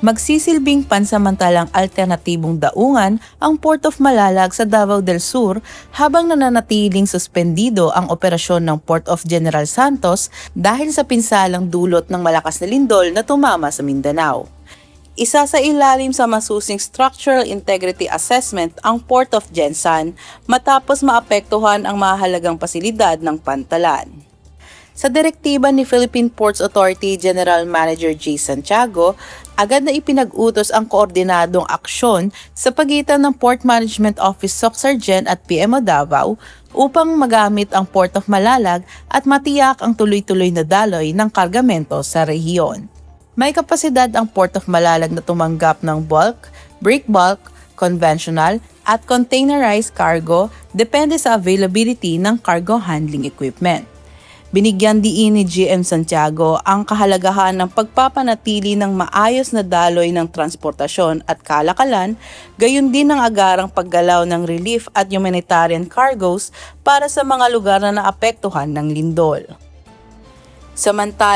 Magsisilbing pansamantalang alternatibong daungan ang Port of Malalag sa Davao del Sur habang nananatiling suspendido ang operasyon ng Port of General Santos dahil sa pinsalang dulot ng malakas na lindol na tumama sa Mindanao. Isa sa ilalim sa masusing structural integrity assessment ang Port of Gensan matapos maapektuhan ang mahalagang pasilidad ng pantalan. Sa direktiba ni Philippine Ports Authority General Manager J. Santiago, agad na ipinag-utos ang koordinadong aksyon sa pagitan ng Port Management Office SOC Sargen at PMO Davao upang magamit ang Port of Malalag at matiyak ang tuloy-tuloy na daloy ng kargamento sa rehiyon. May kapasidad ang Port of Malalag na tumanggap ng bulk, break bulk, conventional at containerized cargo depende sa availability ng cargo handling equipment. Binigyan diin ni GM Santiago ang kahalagahan ng pagpapanatili ng maayos na daloy ng transportasyon at kalakalan, gayon din ang agarang paggalaw ng relief at humanitarian cargoes para sa mga lugar na naapektuhan ng lindol. Samantala,